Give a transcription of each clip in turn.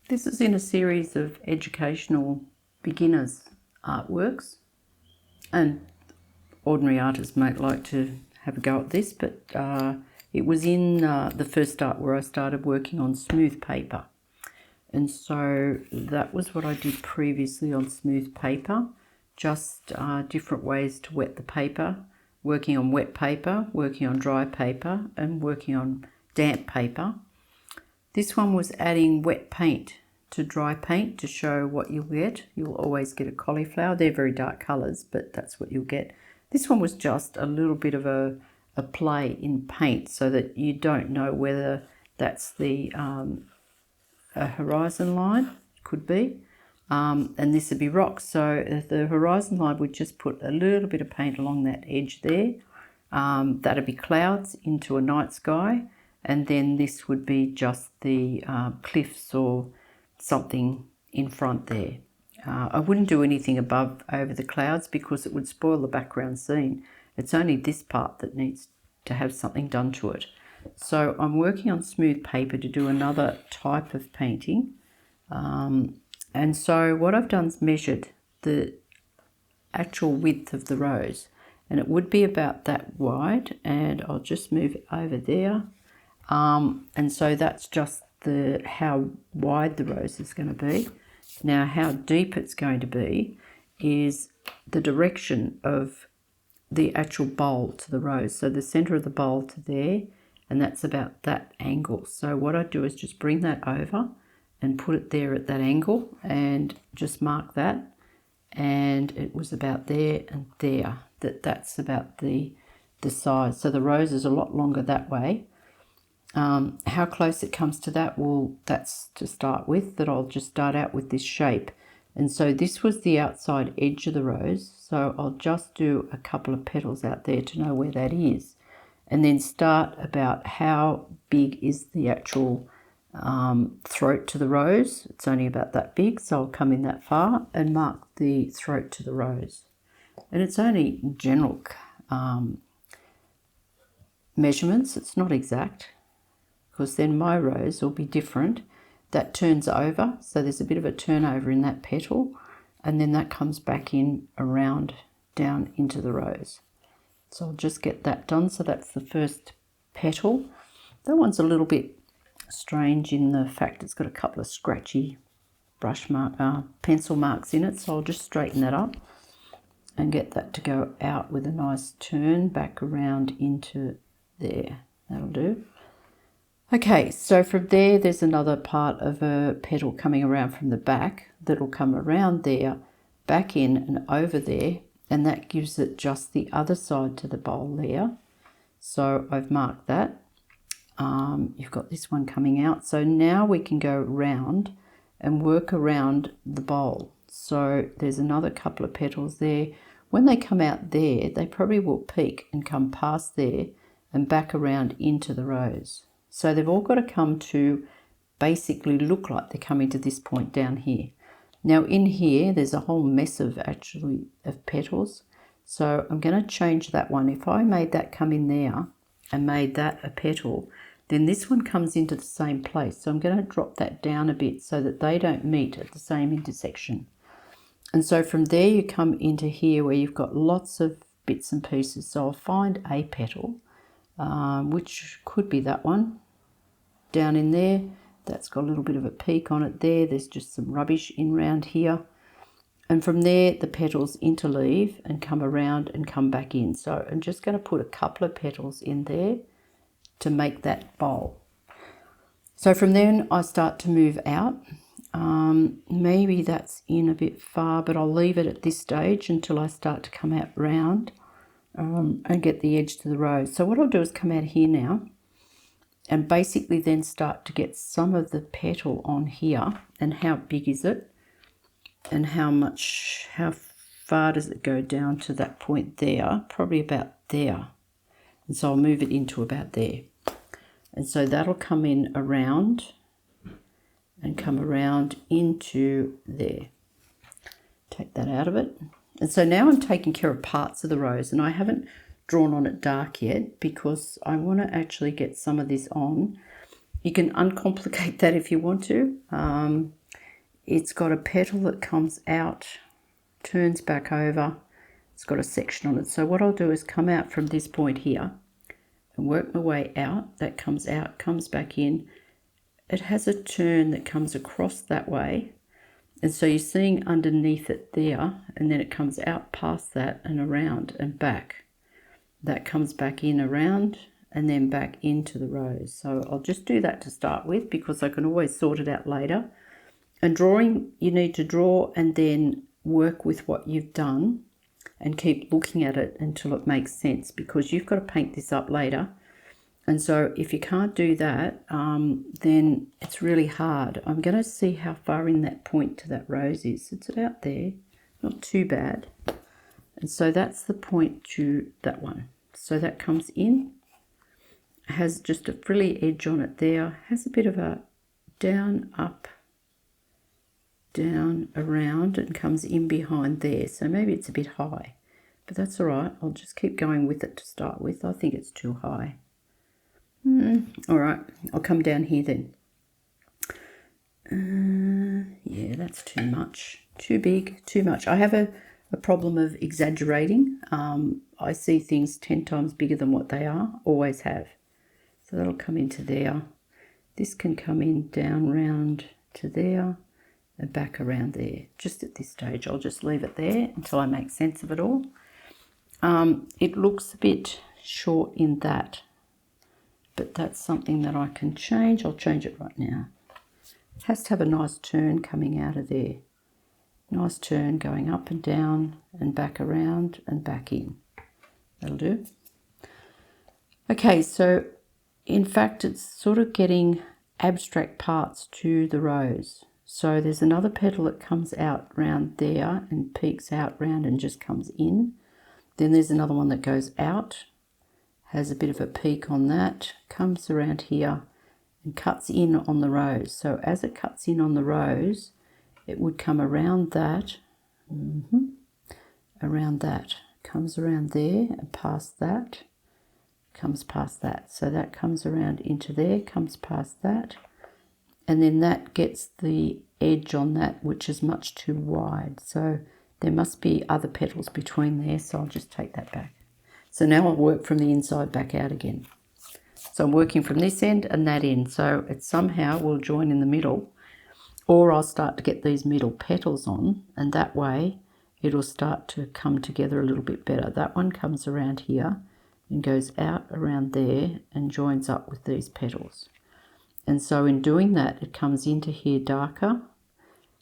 This is in a series of educational beginners artworks, and ordinary artists might like to have a go at this, but it was in the first art where I started working on smooth paper. And so that was what I did previously on smooth paper, just different ways to wet the paper, working on wet paper, working on dry paper, and working on damp paper. This one was adding wet paint to dry paint to show what you'll get. You'll always get a cauliflower. They're very dark colours, but that's what you'll get. This one was just a little bit of a play in paint so that you don't know whether that's the a horizon line, could be, and this would be rocks. So the horizon line would just put a little bit of paint along that edge there. That'd be clouds into a night sky, and then this would be just the cliffs or something in front there. I wouldn't do anything above over the clouds because it would spoil the background scene. It's only this part that needs to have something done to it. So I'm working on smooth paper to do another type of painting. And so what I've done is measured the actual width of the rose, and it would be about that wide, and I'll just move it over there. And so that's just how wide the rose is going to be. Now how deep it's going to be is the direction of the actual bowl to the rose. So the center of the bowl to there, and that's about that angle. So what I do is just bring that over and put it there at that angle and just mark that. And it was about there and there. That's about the size. So the rose is a lot longer that way. How close it comes to that, well, that's to start with, that I'll just start out with this shape. And so this was the outside edge of the rose. So I'll just do a couple of petals out there to know where that is. And then start about how big is the actual throat to the rose. It's only about that big, so I'll come in that far and mark the throat to the rose. And it's only general measurements, it's not exact, because then my rose will be different. That turns over, so there's a bit of a turnover in that petal, and then that comes back in around down into the rose. So I'll just get that done. So that's the first petal. That one's a little bit strange in the fact it's got a couple of scratchy pencil marks in it. So I'll just straighten that up and get that to go out with a nice turn back around into there. That'll do. Okay, so from there, there's another part of a petal coming around from the back that'll come around there, back in and over there. And that gives it just the other side to the bowl there. So I've marked that. You've got this one coming out. So now we can go round and work around the bowl. So there's another couple of petals there. When they come out there, they probably will peak and come past there and back around into the rose. So they've all got to come to basically look like they're coming to this point down here. Now in here, there's a whole mess of petals. So I'm going to change that one. If I made that come in there and made that a petal, then this one comes into the same place. So I'm going to drop that down a bit so that they don't meet at the same intersection. And so from there you come into here where you've got lots of bits and pieces. So I'll find a petal, which could be that one down in there. That's got a little bit of a peak on it there. There's just some rubbish in round here. And from there, the petals interleave and come around and come back in. So I'm just going to put a couple of petals in there to make that bowl. So from then I start to move out. Maybe that's in a bit far, but I'll leave it at this stage until I start to come out round and get the edge to the rose. So what I'll do is come out here now and basically then start to get some of the petal on here. And how big is it? And how far does it go down to that point there? Probably about there. And so I'll move it into about there. And so that'll come in around and come around into there. Take that out of it. And so now I'm taking care of parts of the rose, and I haven't drawn on it dark yet because I want to actually get some of this on You can uncomplicate that if you want to. It's got a petal that comes out, turns back over. It's got a section on it. So what I'll do is come out from this point here and work my way out. That comes out, comes back in. It has a turn that comes across that way. And so you're seeing underneath it there, and then it comes out past that and around and back. That comes back in around and then back into the rose. So I'll just do that to start with because I can always sort it out later. And drawing, you need to draw and then work with what you've done and keep looking at it until it makes sense, because you've got to paint this up later. And so if you can't do that, then it's really hard. I'm going to see how far in that point to that rose is. It's about there, not too bad. And so that's the point to that one. So that comes in, has just a frilly edge on it there, has a bit of a down, up, down, around, and comes in behind there. So maybe it's a bit high, but that's all right. I'll just keep going with it to start with. I think it's too high. All right, I'll come down here then. Yeah, that's too much. Too big, too much. I have a problem of exaggerating. I see things 10 times bigger than what they are, always have. So that'll come into there. This can come in down round to there and back around there. Just at this stage, I'll just leave it there until I make sense of it all. It looks a bit short in that, but that's something that I can change. I'll change it right now. It has to have a nice turn coming out of there. Nice turn going up and down and back around and back in. That'll do. Okay, so in fact it's sort of getting abstract parts to the rose. So there's another petal that comes out round there and peeks out round and just comes in. Then there's another one that goes out, has a bit of a peak on that, comes around here and cuts in on the rose. So as it cuts in on the rose, it would come around that, around that, comes around there and past that, comes past that. So that comes around into there, comes past that, and then that gets the edge on that, which is much too wide. So there must be other petals between there, so I'll just take that back. So now I'll work from the inside back out again. So I'm working from this end and that end, so it somehow will join in the middle, or I'll start to get these middle petals on, and that way it'll start to come together a little bit better. That one comes around here and goes out around there and joins up with these petals. And so in doing that, it comes into here darker.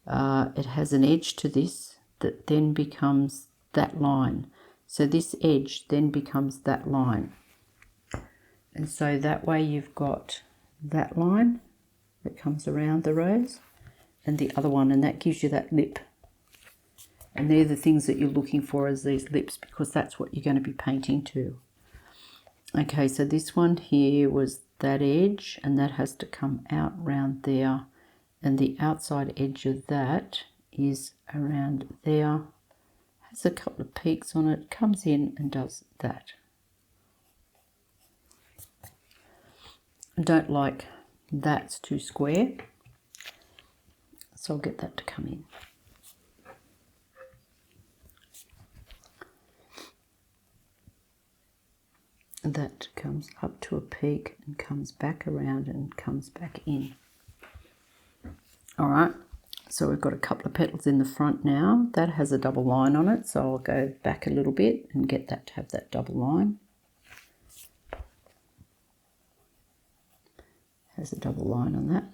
It has an edge to this that then becomes that line. So this edge then becomes that line. And so that way you've got that line that comes around the rose and the other one, and that gives you that lip. And they're the things that you're looking for as these lips, because that's what you're going to be painting to. Okay, so this one here was that edge, and that has to come out round there, and the outside edge of that is around there. Has a couple of peaks on it, comes in and does that. I don't like that's too square, so I'll get that to come in. And that comes up to a peak and comes back around and comes back in. All right. So we've got a couple of petals in the front now. That has a double line on it, so I'll go back a little bit and get that to have that double line. Has a double line on that.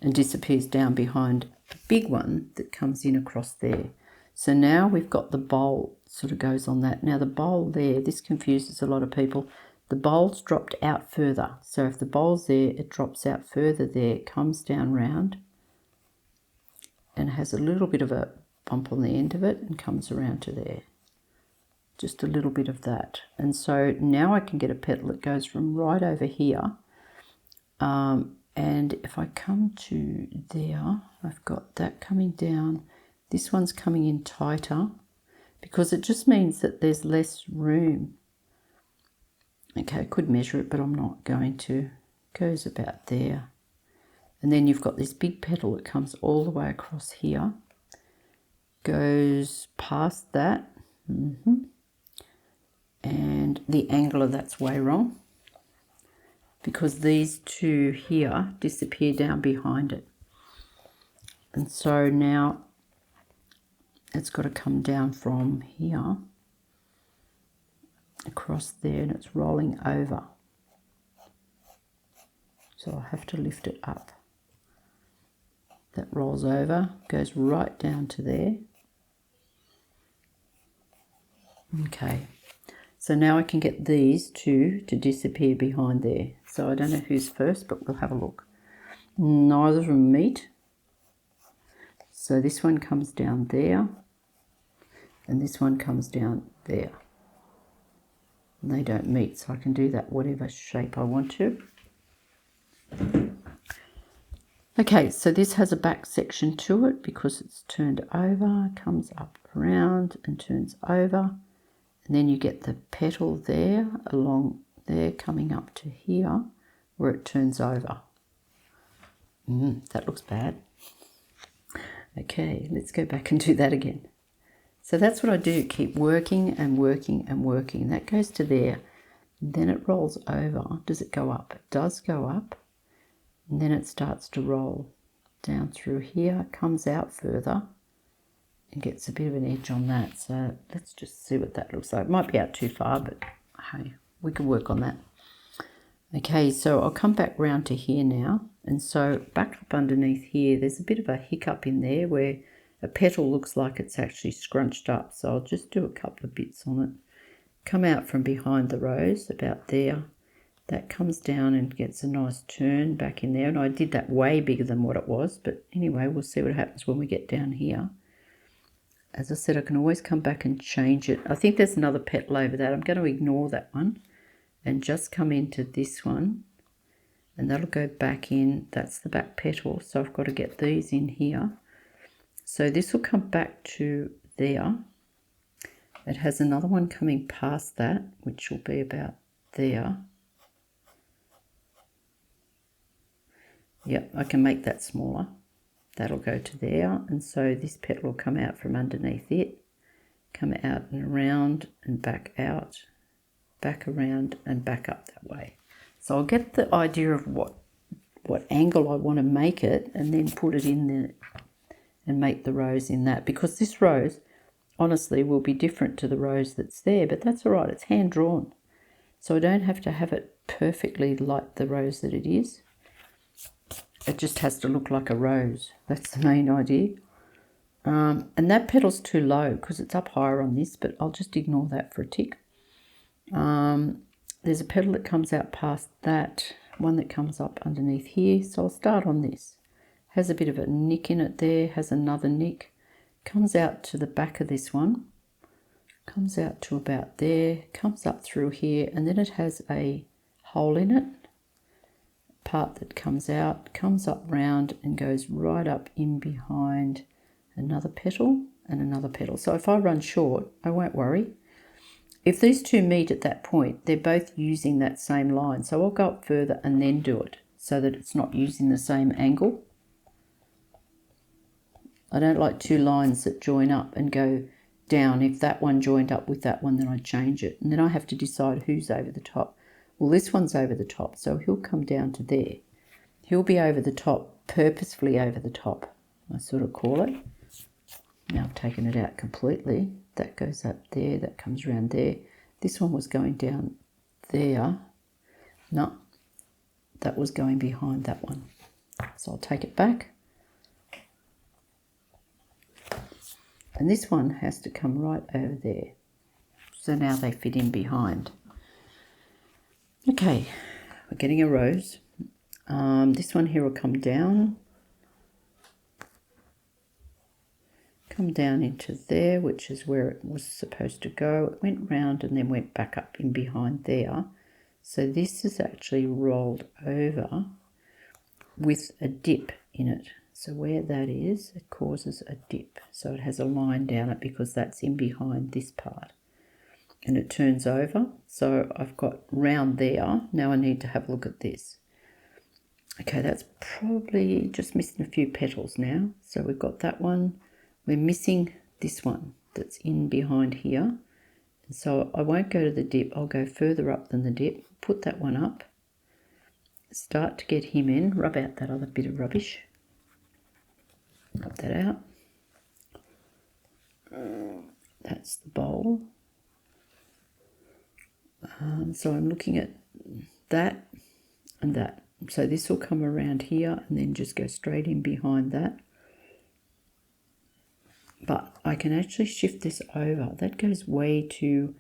And disappears down behind the big one that comes in across there. So now we've got the bowl sort of goes on that. Now the bowl there, this confuses a lot of people. The bowl's dropped out further. So if the bowl's there, it drops out further there, comes down round, and has a little bit of a bump on the end of it and comes around to there. Just a little bit of that. And so now I can get a petal that goes from right over here. And if I come to there, I've got that coming down. This one's coming in tighter because it just means that there's less room. Okay, I could measure it, but I'm not going to. goes about there. And then you've got this big petal that comes all the way across here, goes past that, and the angle of that's way wrong because these two here disappear down behind it. And so now it's got to come down from here across there, and it's rolling over. So I'll have to lift it up. That rolls over, goes right down to there. Okay, so now I can get these two to disappear behind there. So I don't know who's first, but we'll have a look. Neither of them meet. So this one comes down there, and this one comes down there. And they don't meet, so I can do that whatever shape I want to. Okay, so this has a back section to it because it's turned over, comes up around and turns over. And then you get the petal there, along there, coming up to here, where it turns over. That looks bad. Okay, let's go back and do that again. So that's what I do, keep working and working and working. That goes to there, and then it rolls over. Does it go up? It does go up, and then it starts to roll down through here, comes out further, and gets a bit of an edge on that. So let's just see what that looks like. It might be out too far, but hey, we can work on that. Okay, so I'll come back round to here now. And so back up underneath here, there's a bit of a hiccup in there where a petal looks like it's actually scrunched up. So I'll just do a couple of bits on it. Come out from behind the rose, about there. That comes down and gets a nice turn back in there. And I did that way bigger than what it was. But anyway, we'll see what happens when we get down here. As I said, I can always come back and change it. I think there's another petal over that. I'm going to ignore that one and just come into this one. And that'll go back in. That's the back petal. So I've got to get these in here. So this will come back to there. It has another one coming past that, which will be about there. Yep, I can make that smaller. That'll go to there, and so this petal will come out from underneath it, come out and around and back out, back around and back up that way. So I'll get the idea of what angle I want to make it, and then put it in there and make the rose in that, because this rose honestly will be different to the rose that's there, but that's all right, it's hand drawn. So I don't have to have it perfectly like the rose that it is. It just has to look like a rose. That's the main idea. And that petal's too low because it's up higher on this, but I'll just ignore that for a tick. There's a petal that comes out past that, one that comes up underneath here. So I'll start on this. Has a bit of a nick in it there, has another nick. Comes out to the back of this one. Comes out to about there, comes up through here, and then it has a hole in it. Part that comes out, comes up round and goes right up in behind another petal and another petal. So if I run short, I won't worry. If these two meet at that point, they're both using that same line. So I'll go up further and then do it so that it's not using the same angle. I don't like two lines that join up and go down. If that one joined up with that one, then I change it. And then I have to decide who's over the top. Well, this one's over the top, so he'll come down to there. He'll be over the top, purposefully over the top, I sort of call it. Now I've taken it out completely. That goes up there, that comes around there. This one was going down there. No, that was going behind that one. So I'll take it back. And this one has to come right over there. So now they fit in behind. Okay, we're getting a rose. This one here will come down. Come down into there, which is where it was supposed to go. It went round and then went back up in behind there. So this is actually rolled over with a dip in it. So where that is, it causes a dip. So it has a line down it because that's in behind this part. And it turns over. So I've got round there. Now I need to have a look at this. Okay, that's probably just missing a few petals now. So we've got that one. We're missing this one that's in behind here. And so I won't go to the dip. I'll go further up than the dip. Put that one up. Start to get him in. Rub out that other bit of rubbish. Rub that out. That's the bowl. So I'm looking at that and that. So this will come around here and then just go straight in behind that. But I can actually shift this over. That goes way too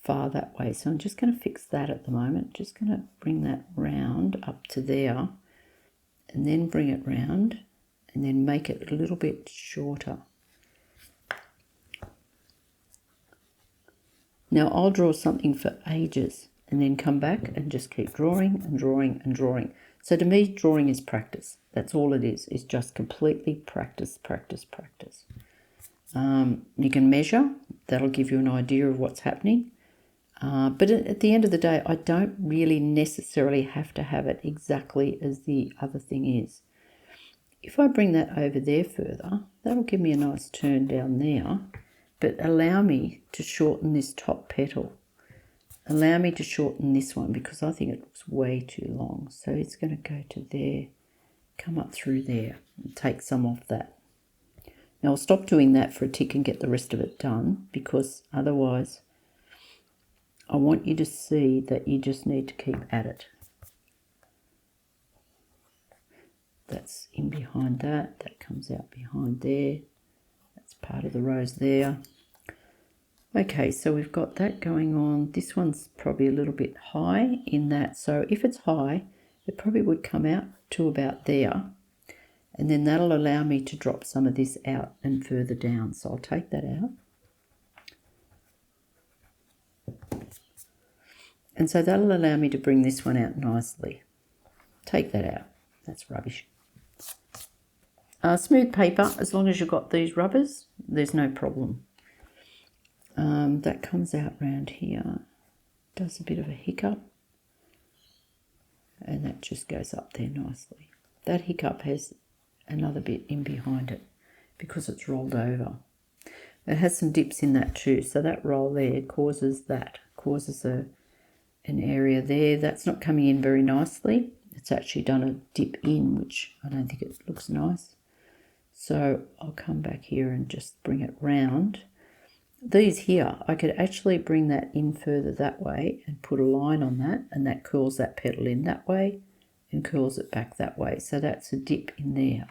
far that way. So I'm just going to fix that at the moment. Just going to bring that round up to there and then bring it round and then make it a little bit shorter. Now I'll draw something for ages and then come back and just keep drawing and drawing and drawing. So to me, drawing is practice. That's all it is. It's just completely practice, practice, practice. You can measure. That'll give you an idea of what's happening. But at the end of the day, I don't really necessarily have to have it exactly as the other thing is. If I bring that over there further, that'll give me a nice turn down there, but allow me to shorten this top petal. Allow me to shorten this one because I think it looks way too long. So it's going to go to there, come up through there and take some off that. Now I'll stop doing that for a tick and get the rest of it done because otherwise I want you to see that you just need to keep at it. That's in behind that. That comes out behind there. That's part of the rose there. Okay, so we've got that going on. This one's probably a little bit high in that. So if it's high, it probably would come out to about there. And then that'll allow me to drop some of this out and further down. So I'll take that out. And so that'll allow me to bring this one out nicely. Take that out. That's rubbish. Smooth paper, as long as you've got these rubbers, there's no problem. That comes out round here, does a bit of a hiccup, and that just goes up there nicely. That hiccup has another bit in behind it because it's rolled over. It has some dips in that too, so that roll there causes an area there. That's not coming in very nicely. It's actually done a dip in, which I don't think it looks nice. So I'll come back here and just bring it round. These here, I could actually bring that in further that way and put a line on that, and that curls that petal in that way and curls it back that way. So that's a dip in there.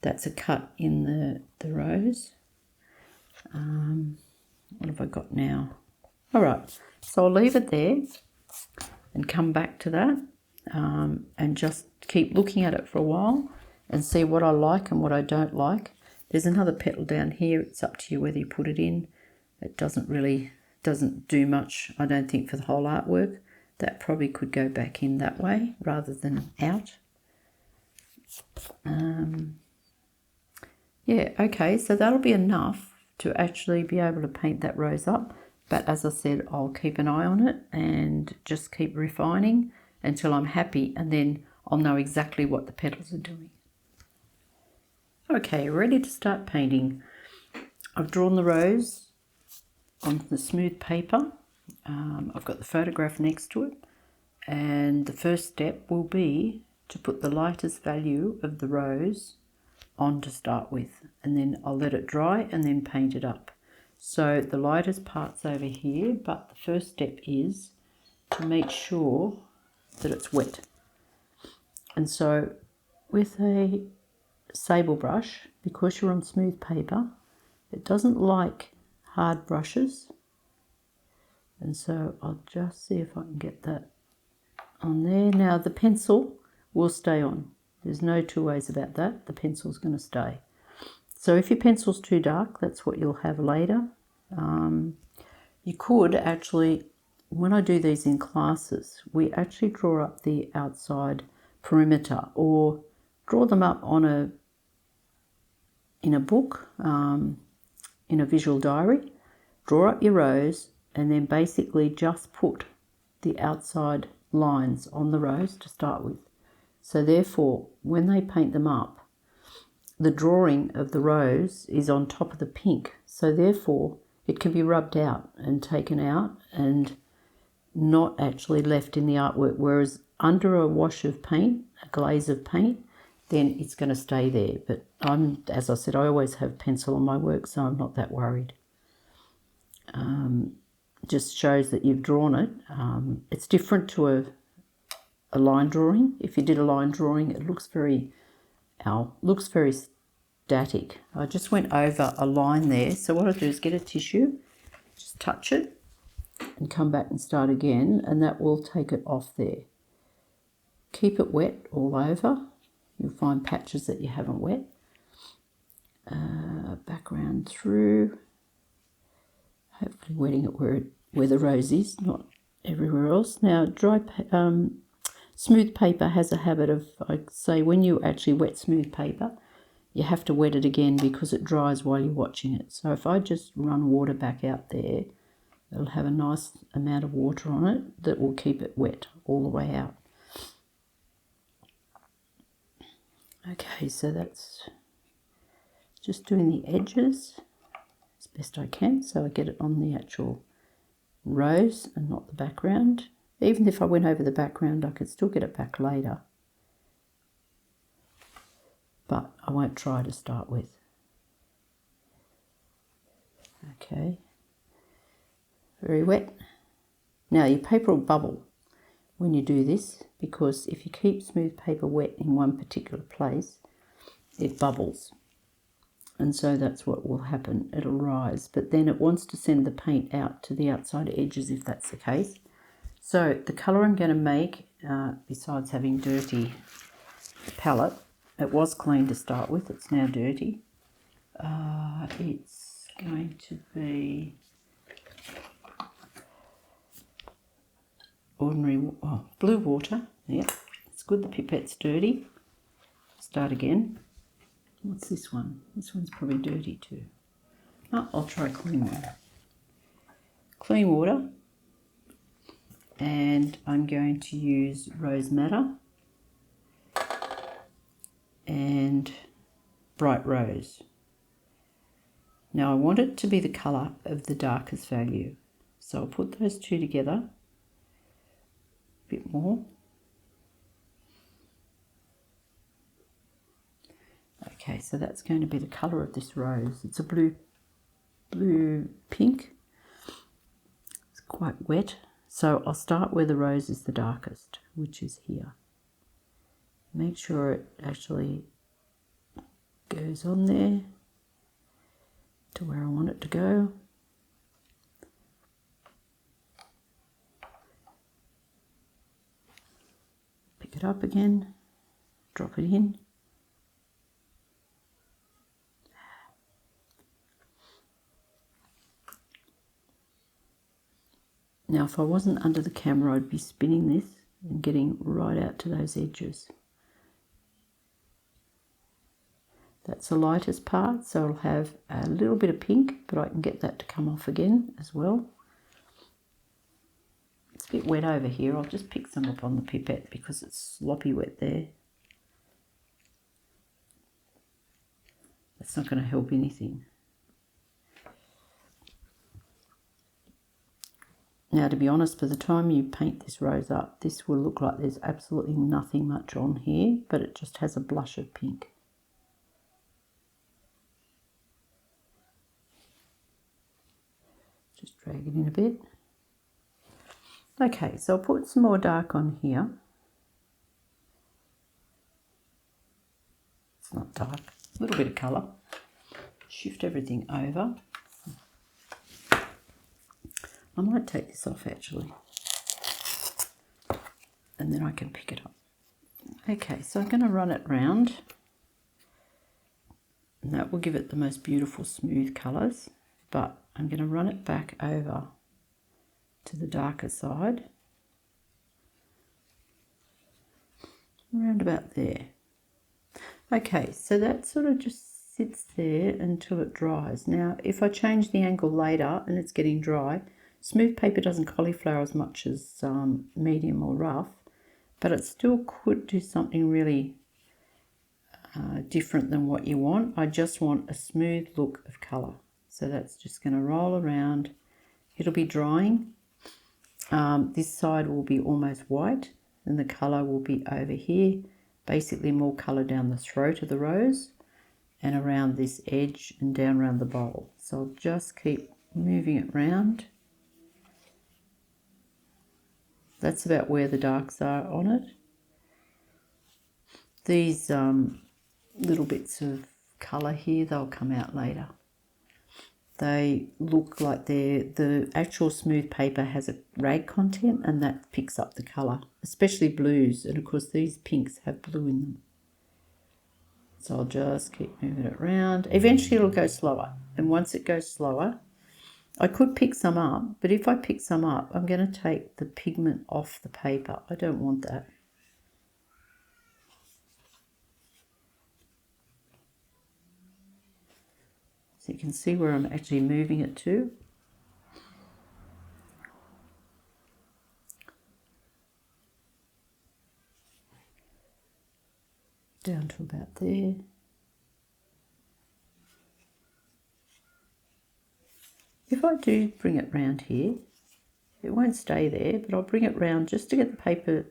That's a cut in the rose. What have I got now? All right, so I'll leave it there and come back to that and just keep looking at it for a while and see what I like and what I don't like. There's another petal down here. It's up to you whether you put it in. It doesn't do much, I don't think, for the whole artwork. That probably could go back in that way rather than out. Yeah, okay, so that'll be enough to actually be able to paint that rose up. But as I said, I'll keep an eye on it and just keep refining until I'm happy, and then I'll know exactly what the petals are doing. Okay, ready to start painting. I've drawn the rose on the smooth paper. I've got the photograph next to it, and the first step will be to put the lightest value of the rose on to start with, and then I'll let it dry and then paint it up. So the lightest part's over here, but the first step is to make sure that it's wet. And so with a sable brush, because you're on smooth paper, it doesn't like hard brushes, and so I'll just see if I can get that on there. Now the pencil will stay on. There's no two ways about that. The pencil's going to stay. So if your pencil's too dark, that's what you'll have later. You could actually, when I do these in classes, we actually draw up the outside perimeter, or draw them up on in a book, in a visual diary. Draw up your rose and then basically just put the outside lines on the rose to start with. So therefore, when they paint them up, the drawing of the rose is on top of the pink. So therefore, it can be rubbed out and taken out and not actually left in the artwork. Whereas under a wash of paint, a glaze of paint, then it's going to stay there. But as I said, I always have pencil on my work, so I'm not that worried. Just shows that you've drawn it. It's different to a line drawing. If you did a line drawing, it looks very static. I just went over a line there. So what I'll do is get a tissue, just touch it, and come back and start again, and that will take it off there. Keep it wet all over. You'll find patches that you haven't wet. Background through. Hopefully wetting it where the rose is, not everywhere else. Now, smooth paper has a habit of, I'd say, when you actually wet smooth paper, you have to wet it again because it dries while you're watching it. So if I just run water back out there, it'll have a nice amount of water on it that will keep it wet all the way out. Okay, so that's just doing the edges as best I can, so I get it on the actual rose and not the background. Even if I went over the background, I could still get it back later. But I won't try to start with. Okay. Very wet. Now your paper will bubble when you do this, because if you keep smooth paper wet in one particular place, it bubbles. And so that's what will happen. It'll rise, but then it wants to send the paint out to the outside edges if that's the case. So the colour I'm going to make, besides having dirty palette, it was clean to start with, it's now dirty. It's going to be ordinary, blue water. Yep, it's good the pipette's dirty. Start again. What's this one? This one's probably dirty too. Oh, I'll try clean water. Clean water. And I'm going to use Rose Madder and Bright Rose. Now I want it to be the colour of the darkest value. So I'll put those two together. A bit more. Okay, so that's going to be the colour of this rose. It's a blue pink. It's quite wet. So I'll start where the rose is the darkest, which is here. Make sure it actually goes on there to where I want it to go. Pick it up again, drop it in. Now, if I wasn't under the camera, I'd be spinning this and getting right out to those edges. That's the lightest part, so I'll have a little bit of pink, but I can get that to come off again as well. It's a bit wet over here. I'll just pick some up on the pipette because it's sloppy wet there. That's not going to help anything. Now, to be honest, by the time you paint this rose up, this will look like there's absolutely nothing much on here, but it just has a blush of pink. Just drag it in a bit. Okay, so I'll put some more dark on here. It's not dark, a little bit of colour. Shift everything over. I might take this off actually, and then I can pick it up. Okay, so I'm going to run it round, and that will give it the most beautiful smooth colours, but I'm going to run it back over to the darker side, around about there. Okay, so that sort of just sits there until it dries. Now, if I change the angle later and it's getting dry, smooth paper doesn't cauliflower as much as medium or rough, but it still could do something really different than what you want. I just want a smooth look of colour. So that's just going to roll around. It'll be drying. This side will be almost white and the colour will be over here. Basically more colour down the throat of the rose and around this edge and down around the bowl. So I'll just keep moving it round. That's about where the darks are on it. These little bits of colour here, they'll come out later. They look like the actual smooth paper has a rag content and that picks up the colour, especially blues, and of course these pinks have blue in them. So I'll just keep moving it around. Eventually it'll go slower, and once it goes slower, I could pick some up, but if I pick some up, I'm going to take the pigment off the paper. I don't want that. So you can see where I'm actually moving it to. Down to about there. If I do bring it round here, it won't stay there, but I'll bring it round just to get the paper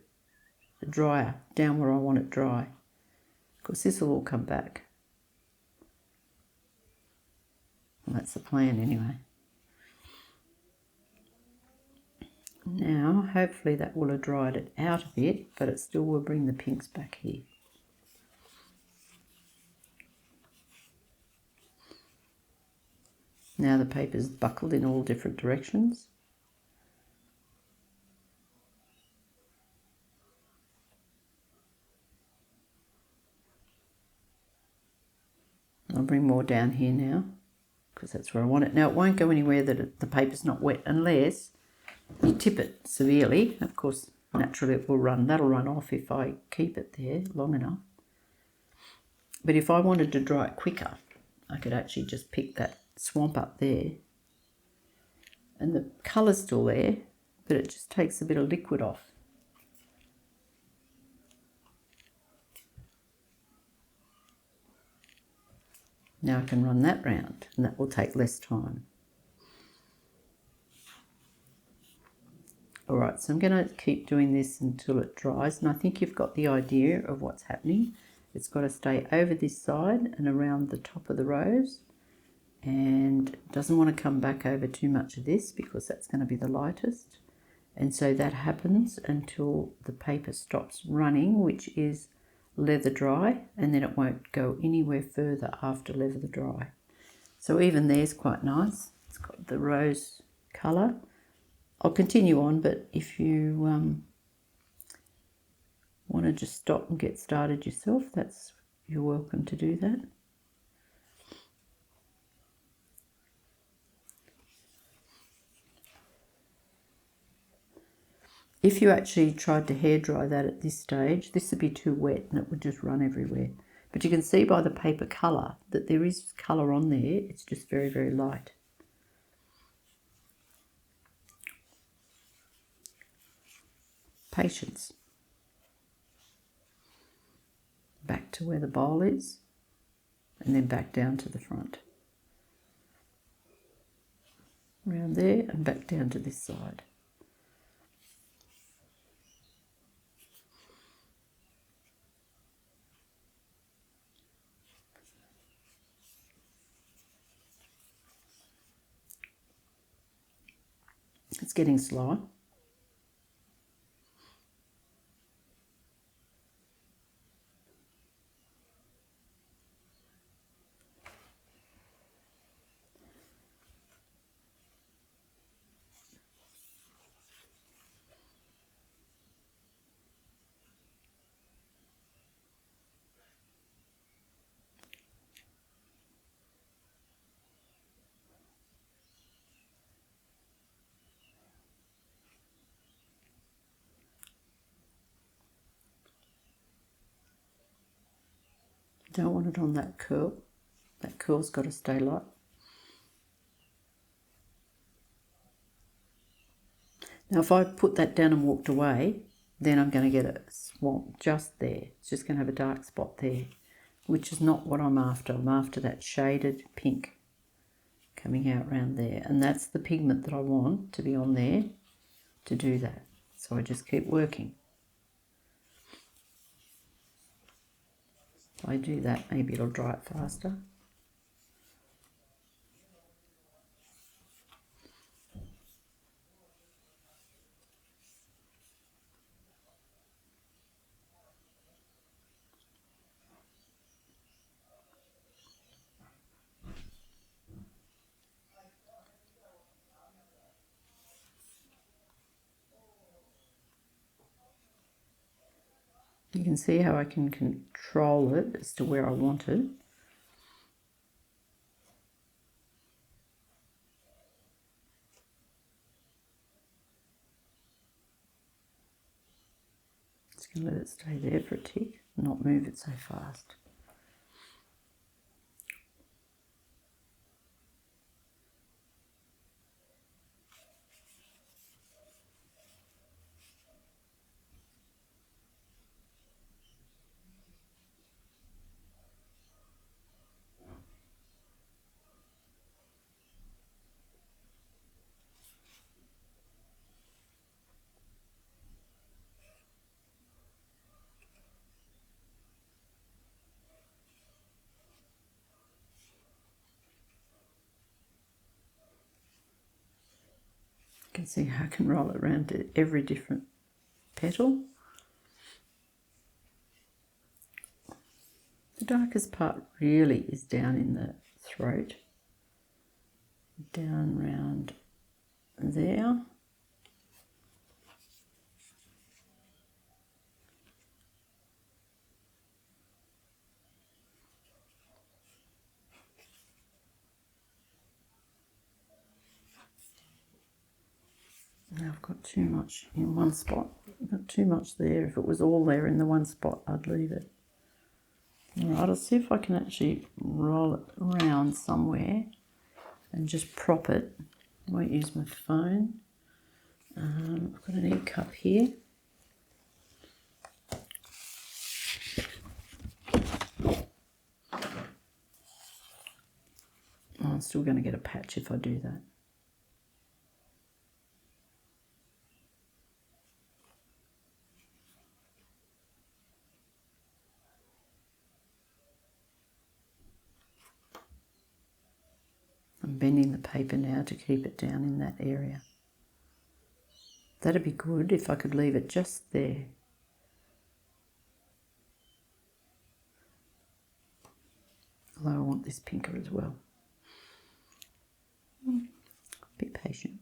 drier, down where I want it dry. Of course, this will all come back. Well, that's the plan anyway. Now, hopefully that will have dried it out a bit, but it still will bring the pinks back here. Now the paper's buckled in all different directions. I'll bring more down here now, because that's where I want it. Now it won't go anywhere that the paper's not wet unless you tip it severely. Of course, naturally it will run. That'll run off if I keep it there long enough. But if I wanted to dry it quicker, I could actually just pick that swamp up there. And the colour's still there, but it just takes a bit of liquid off. Now I can run that round, and that will take less time. All right, so I'm going to keep doing this until it dries, and I think you've got the idea of what's happening. It's got to stay over this side and around the top of the rose, and it doesn't want to come back over too much of this because that's going to be the lightest. And so that happens until the paper stops running, which is leather dry, and then it won't go anywhere further after leather dry. So even there's quite nice. It's got the rose colour. I'll continue on, but if you want to just stop and get started yourself, you're welcome to do that. If you actually tried to hairdry that at this stage, this would be too wet and it would just run everywhere. But you can see by the paper colour that there is colour on there, it's just very, very light. Patience. Back to where the bowl is, and then back down to the front. Around there and back down to this side. It's getting slower. Don't want it on that curl. That curl's got to stay light. Now if I put that down and walked away, then I'm going to get a swamp just there. It's just going to have a dark spot there, which is not what I'm after. I'm after that shaded pink coming out around there. And that's the pigment that I want to be on there to do that. So I just keep working. If I do that, maybe it'll dry it faster. You can see how I can control it as to where I want it. Just going to let it stay there for a tick, not move it so fast. You can see how I can roll it around to every different petal. The darkest part really is down in the throat, down round there. Now I've got too much in one spot. I've got too much there. If it was all there in the one spot, I'd leave it. Alright, I'll see if I can actually roll it around somewhere and just prop it. I won't use my phone. I've got an ink cup here. Oh, I'm still going to get a patch if I do that. I'm bending the paper now to keep it down in that area. That'd be good if I could leave it just there. Although I want this pinker as well. Be patient.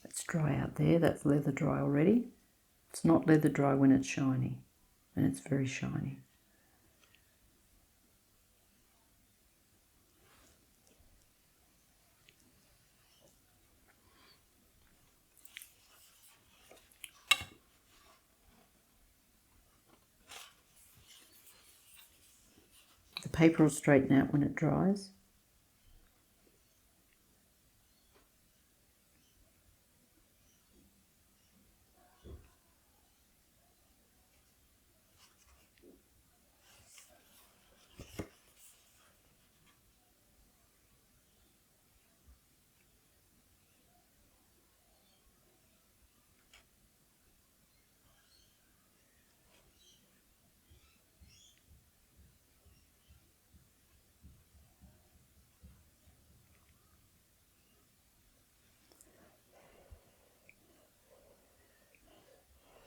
It's dry out there. That's leather dry already. It's not leather dry when it's shiny, and it's very shiny. The paper will straighten out when it dries.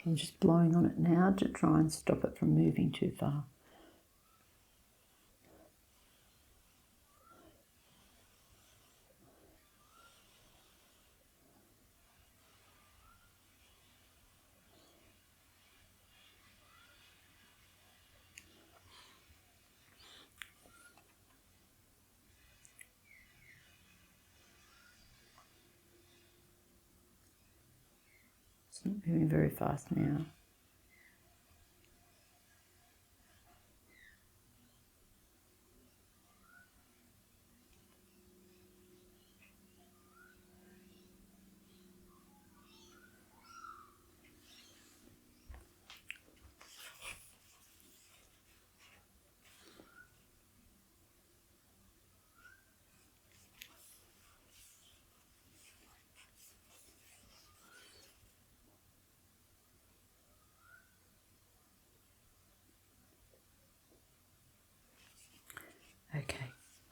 I'm just blowing on it now to try and stop it from moving too far. It's not moving very fast now.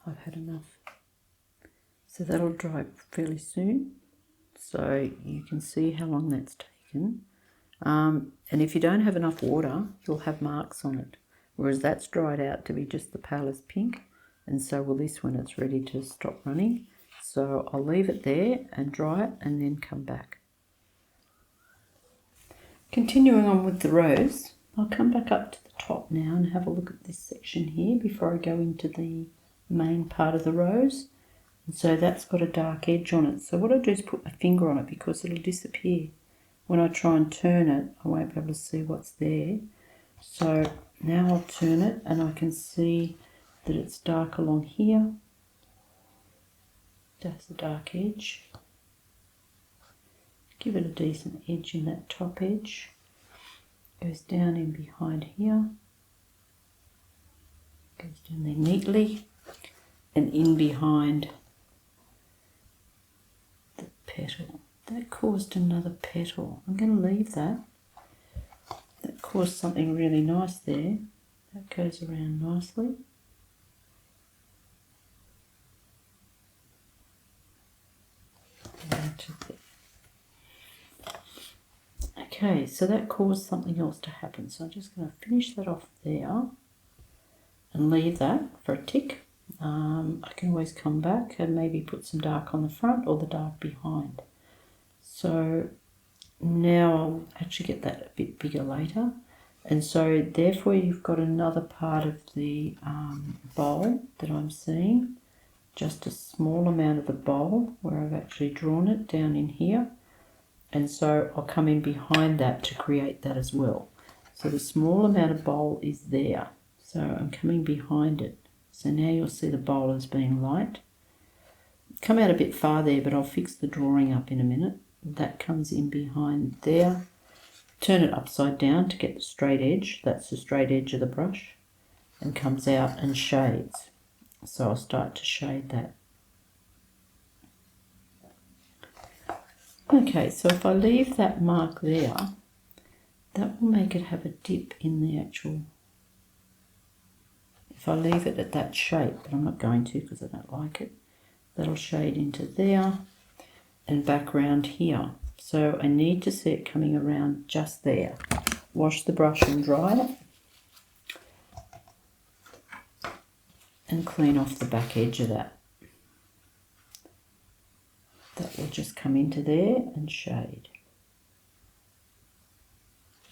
I've had enough. So that'll dry fairly soon. So you can see how long that's taken. And if you don't have enough water, you'll have marks on it. Whereas that's dried out to be just the palest pink. And so will this when it's ready to stop running. So I'll leave it there and dry it and then come back. Continuing on with the rose, I'll come back up to the top now and have a look at this section here before I go into the main part of the rose. And so that's got a dark edge on it. So what I do is put my finger on it because it'll disappear. When I try and turn it, I won't be able to see what's there. So now I'll turn it and I can see that it's dark along here. That's a dark edge. Give it a decent edge in that top edge. Goes down in behind here. Goes down there neatly. And in behind the petal. That caused another petal. I'm going to leave that. That caused something really nice there. That goes around nicely. Okay, so that caused something else to happen. So I'm just going to finish that off there and leave that for a tick. I can always come back and maybe put some dark on the front or the dark behind. So now I'll actually get that a bit bigger later. And so therefore you've got another part of the bowl that I'm seeing. Just a small amount of the bowl where I've actually drawn it down in here. And so I'll come in behind that to create that as well. So the small amount of bowl is there. So I'm coming behind it. So now you'll see the bowl as being light. Come out a bit far there, but I'll fix the drawing up in a minute. That comes in behind there. Turn it upside down to get the straight edge. That's the straight edge of the brush. And comes out and shades. So I'll start to shade that. Okay, so if I leave that mark there, that will make it have a dip in the actual... If I leave it at that shape, but I'm not going to because I don't like it, that'll shade into there and back round here. So I need to see it coming around just there. Wash the brush and dry it. And clean off the back edge of that. That will just come into there and shade.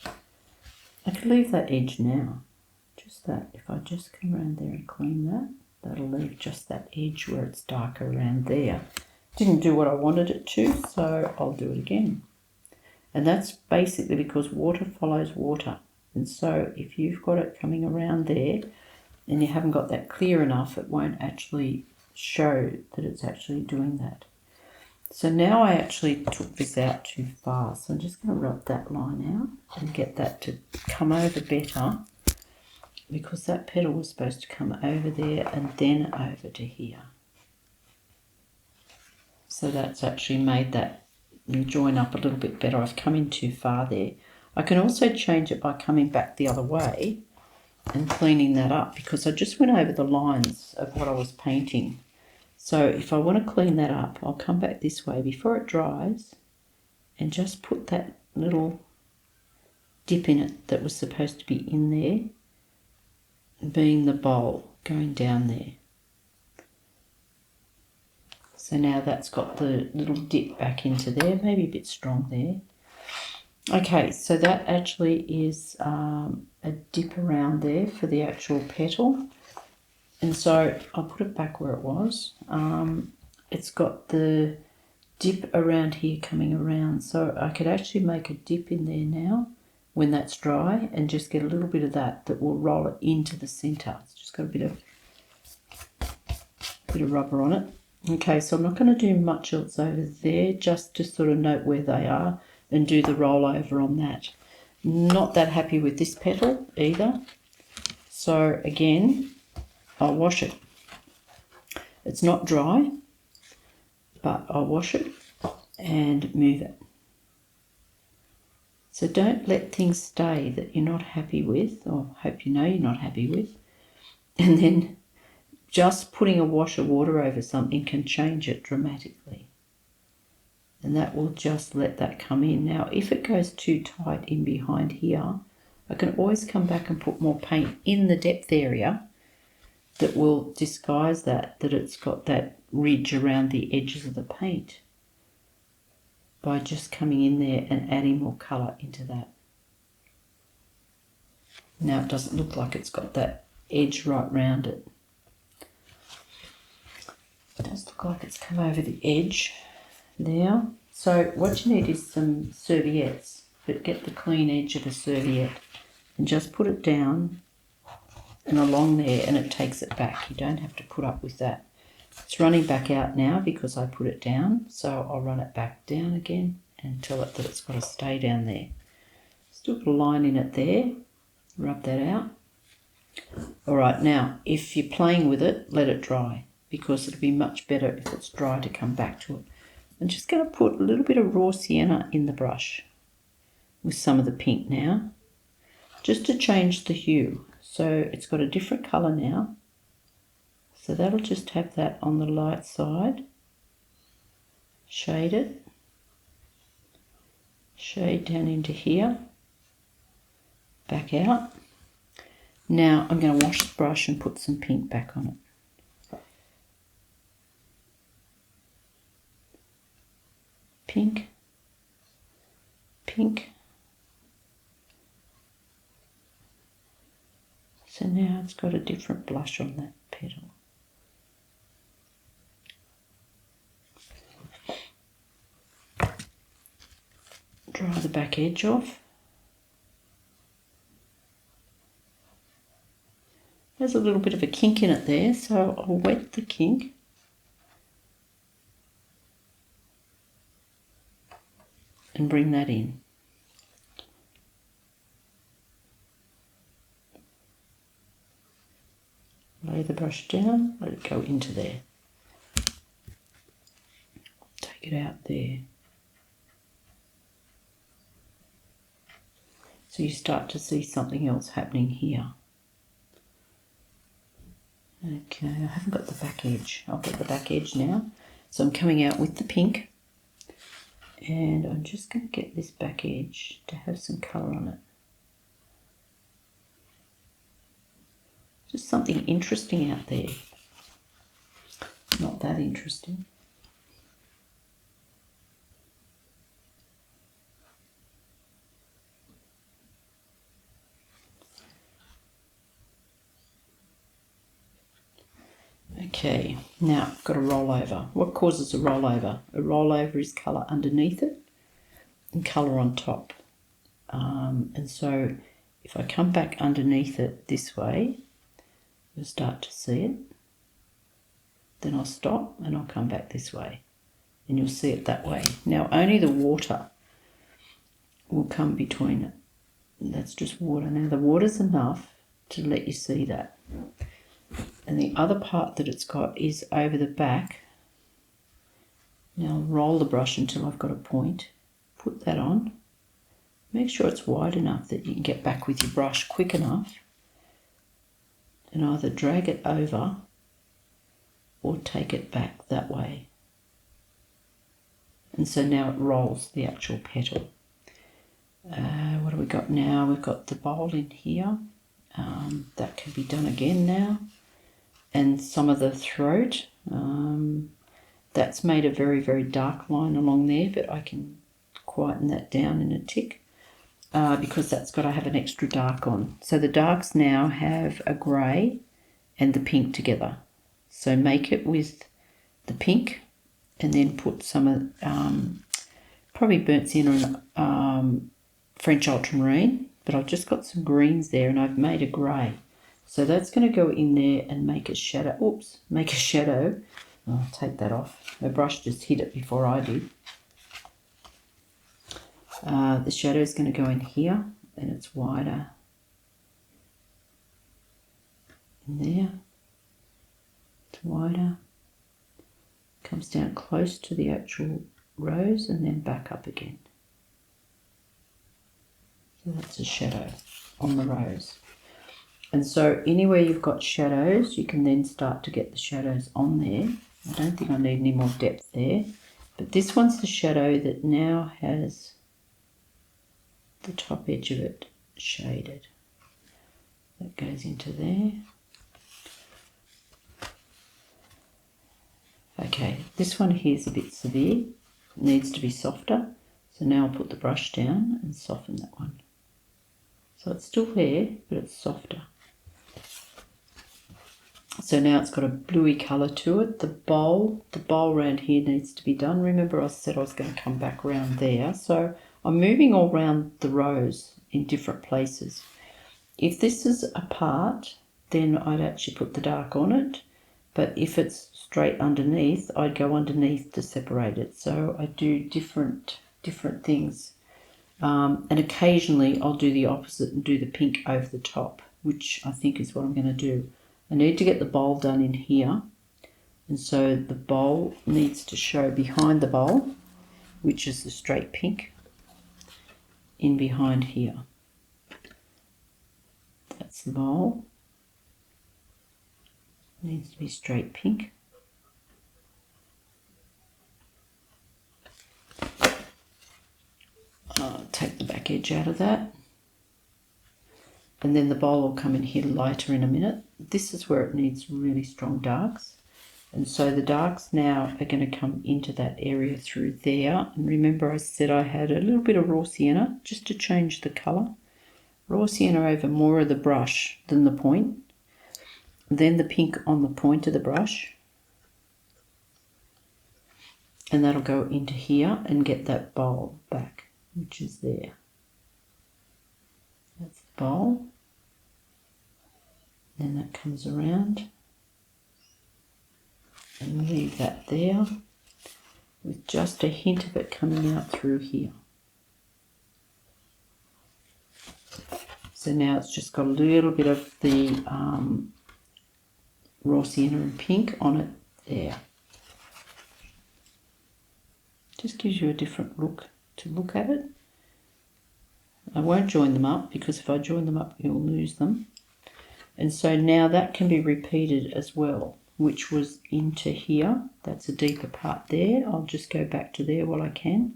I could leave that edge now. Just that. If I just come around there and clean that, that'll leave just that edge where it's darker around there. Didn't do what I wanted it to, so I'll do it again. And that's basically because water follows water. And so if you've got it coming around there and you haven't got that clear enough, it won't actually show that it's actually doing that. So now I actually took this out too far. So I'm just going to rub that line out and get that to come over better, because that petal was supposed to come over there and then over to here. So that's actually made that join up a little bit better. I've come in too far there. I can also change it by coming back the other way and cleaning that up, because I just went over the lines of what I was painting. So if I want to clean that up, I'll come back this way before it dries and just put that little dip in it that was supposed to be in there, being the bowl going down there. So now that's got the little dip back into there, maybe a bit strong there. Okay, so that actually is a dip around there for the actual petal. And so I'll put it back where it was. It's got the dip around here coming around. So I could actually make a dip in there now when that's dry and just get a little bit of that will roll it into the centre. It's just got a bit of rubber on it. Okay, so I'm not going to do much else over there, just to sort of note where they are and do the rollover on that. Not that happy with this petal either. So again, I'll wash it. It's not dry, but I'll wash it and move it. So don't let things stay that you're not happy with, or hope you know you're not happy with, and then just putting a wash of water over something can change it dramatically. And that will just let that come in. Now, if it goes too tight in behind here, I can always come back and put more paint in the depth area that will disguise that it's got that ridge around the edges of the paint by just coming in there and adding more colour into that. Now it doesn't look like it's got that edge right round it. It does look like it's come over the edge there. So what you need is some serviettes, but get the clean edge of a serviette and just put it down and along there, and it takes it back. You don't have to put up with that. It's running back out now because I put it down, so I'll run it back down again and tell it that it's got to stay down there. Still got a line in it there. Rub that out. All right, now if you're playing with it, let it dry, because it'll be much better if it's dry to come back to it. I'm just going to put a little bit of raw sienna in the brush with some of the pink now, just to change the hue. So it's got a different colour now. So that'll just have that on the light side. Shade it. Shade down into here. Back out. Now I'm going to wash the brush and put some pink back on it. Pink. Pink. So now it's got a different blush on that petal. Dry the back edge off. There's a little bit of a kink in it there, so I'll wet the kink. And bring that in. Lay the brush down, let it go into there. Take it out there. So you start to see something else happening here. Okay, I haven't got the back edge. I've got the back edge now. So I'm coming out with the pink. And I'm just going to get this back edge to have some colour on it. Just something interesting out there. Not that interesting. Okay, now I've got a rollover. What causes a rollover? A rollover is colour underneath it and colour on top. And so if I come back underneath it this way, you'll start to see it. Then I'll stop and I'll come back this way and you'll see it that way. Now only the water will come between it. That's just water. Now the water's enough to let you see that. And the other part that it's got is over the back. Now I'll roll the brush until I've got a point. Put that on. Make sure it's wide enough that you can get back with your brush quick enough. And either drag it over or take it back that way. And so now it rolls the actual petal. What have we got now? We've got the bowl in here. That can be done again now. And some of the throat, that's made a very, very dark line along there, but I can quieten that down in a tick because that's got to have an extra dark on. So the darks now have a grey and the pink together. So make it with the pink and then put some of, probably burnt sienna and French ultramarine, but I've just got some greens there and I've made a grey. So that's going to go in there and make a shadow. Oops, make a shadow. I'll take that off. My brush just hit it before I did. The shadow is going to go in here and it's wider. In there. It's wider. Comes down close to the actual rose and then back up again. So that's a shadow on the rose. And so anywhere you've got shadows, you can then start to get the shadows on there. I don't think I need any more depth there. But this one's the shadow that now has the top edge of it shaded. That goes into there. Okay, this one here is a bit severe. It needs to be softer. So now I'll put the brush down and soften that one. So it's still there, but it's softer. So now it's got a bluey colour to it. The bowl around here needs to be done. Remember I said I was going to come back around there. So I'm moving all around the rows in different places. If this is apart, then I'd actually put the dark on it. But if it's straight underneath, I'd go underneath to separate it. So I do different things. And occasionally I'll do the opposite and do the pink over the top, which I think is what I'm going to do. I need to get the bowl done in here, and so the bowl needs to show behind the bowl, which is the straight pink, in behind here. That's the bowl. Needs to be straight pink. Take the back edge out of that. And then the bowl will come in here lighter in a minute. This is where it needs really strong darks. And so the darks now are going to come into that area through there. And remember I said I had a little bit of raw sienna just to change the colour. Raw sienna over more of the brush than the point. Then the pink on the point of the brush. And that'll go into here and get that bowl back, which is there. That's the bowl. Then that comes around and leave that there with just a hint of it coming out through here. So now it's just got a little bit of the raw sienna and pink on it there. Just gives you a different look to look at it. I won't join them up because if I join them up you'll lose them. And so now that can be repeated as well, which was into here. That's a deeper part there. I'll just go back to there while I can.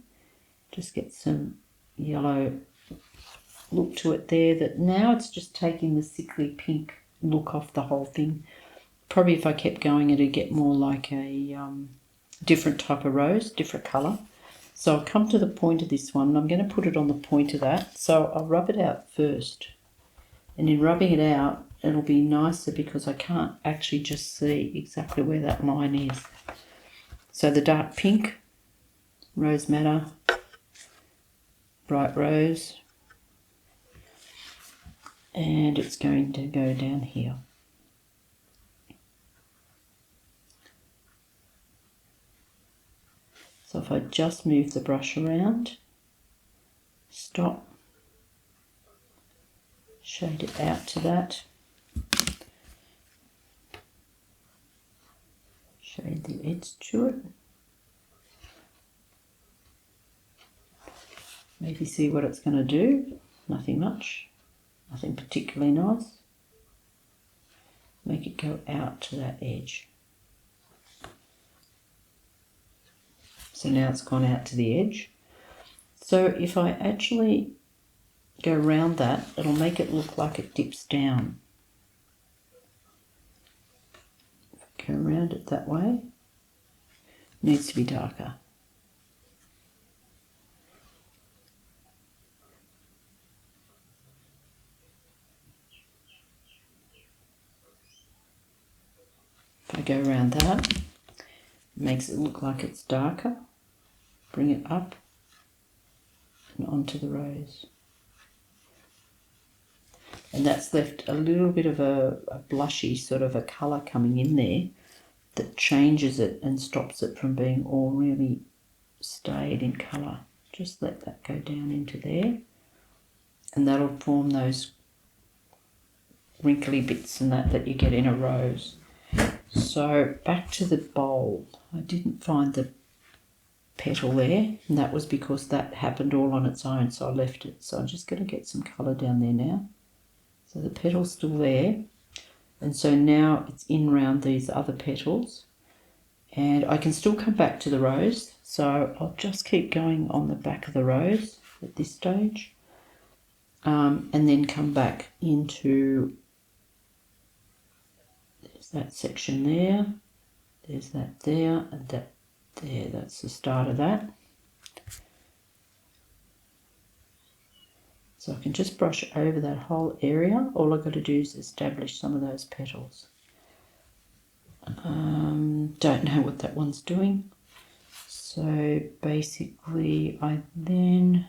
Just get some yellow look to it there. That now it's just taking the sickly pink look off the whole thing. Probably if I kept going it'd get more like a different type of rose, different colour. So I'll come to the point of this one and I'm going to put it on the point of that. So I'll rub it out first. And in rubbing it out, it'll be nicer because I can't actually just see exactly where that line is. So the dark pink, rose madder, bright rose, and it's going to go down here. So if I just move the brush around, stop, shade it out to that, shade the edge to it, maybe see what it's going to do, nothing much, nothing particularly nice, make it go out to that edge. So now it's gone out to the edge. So if I actually go around that, it'll make it look like it dips down. Go around it that way. Needs to be darker. If I go around that, it makes it look like it's darker. Bring it up and onto the rose. And that's left a little bit of a blushy sort of a colour coming in there that changes it and stops it from being all really stayed in colour. Just let that go down into there and that'll form those wrinkly bits and that you get in a rose. So back to the bowl. I didn't find the petal there, and that was because that happened all on its own, so I left it. So I'm just going to get some colour down there now. So the petal's still there. And so now it's in around these other petals. And I can still come back to the rose. So I'll just keep going on the back of the rose at this stage. And then come back into, there's that section there. There's that there and that there. That's the start of that. So I can just brush over that whole area. All I've got to do is establish some of those petals. Don't know what that one's doing. So basically I then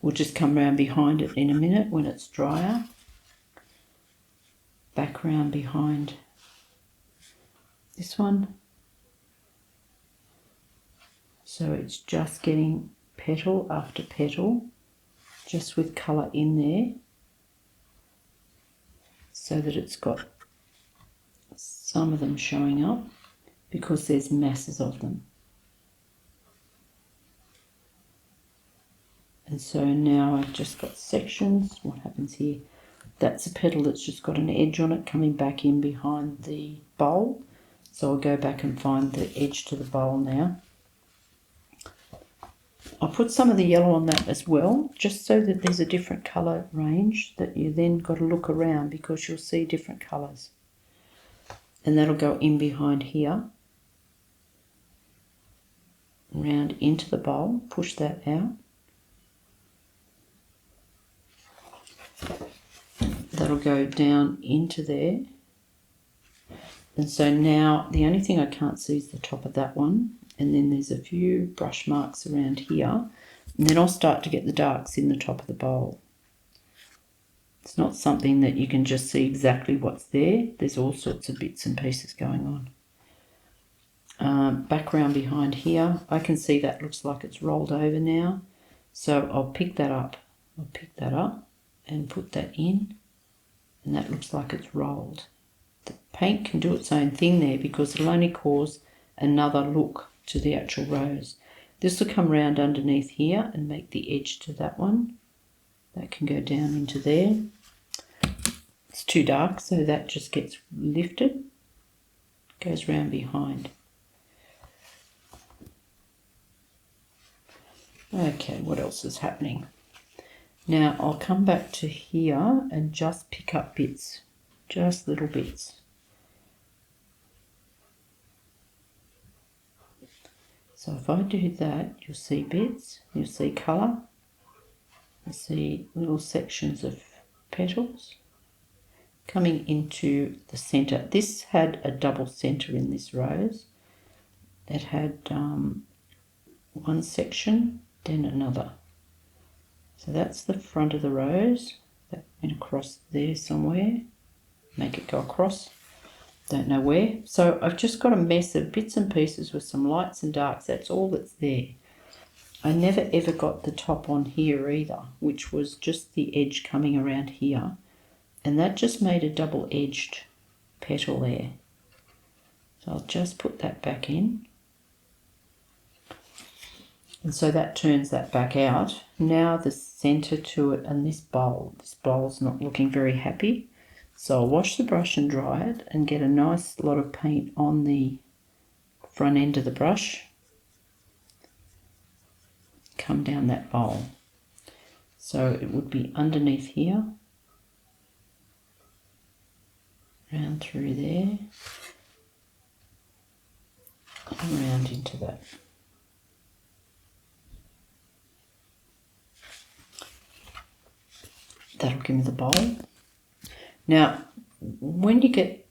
will just come round behind it in a minute when it's drier. Back round behind this one. So it's just getting petal after petal, just with colour in there, so that it's got some of them showing up because there's masses of them. And so now I've just got sections. What happens here? That's a petal that's just got an edge on it coming back in behind the bowl. So I'll go back and find the edge to the bowl now. I'll put some of the yellow on that as well, just so that there's a different colour range that you then got to look around, because you'll see different colours. And that'll go in behind here, round into the bowl, push that out. That'll go down into there. And so now the only thing I can't see is the top of that one. And then there's a few brush marks around here. And then I'll start to get the darks in the top of the bowl. It's not something that you can just see exactly what's there. There's all sorts of bits and pieces going on. Background behind here, I can see that looks like it's rolled over now. So I'll pick that up. I'll pick that up and put that in. And that looks like it's rolled. The paint can do its own thing there because it'll only cause another look to the actual rose. This will come round underneath here and make the edge to that one. That can go down into there. It's too dark, so that just gets lifted, goes round behind. Okay, what else is happening? Now I'll come back to here and just pick up bits, just little bits. So if I do that, you'll see bits, you'll see colour, you'll see little sections of petals coming into the centre. This had a double centre in this rose. It had one section, then another. So that's the front of the rose. That went across there somewhere. Make it go across. Don't know where. So I've just got a mess of bits and pieces with some lights and darks. That's all that's there. I never ever got the top on here either, which was just the edge coming around here. And that just made a double-edged petal there. So I'll just put that back in. And so that turns that back out. Now the centre to it and this bowl's not looking very happy. So I'll wash the brush and dry it and get a nice lot of paint on the front end of the brush. Come down that bowl. So it would be underneath here. Round through there. And round into that. That'll give me the bowl. Now, when you get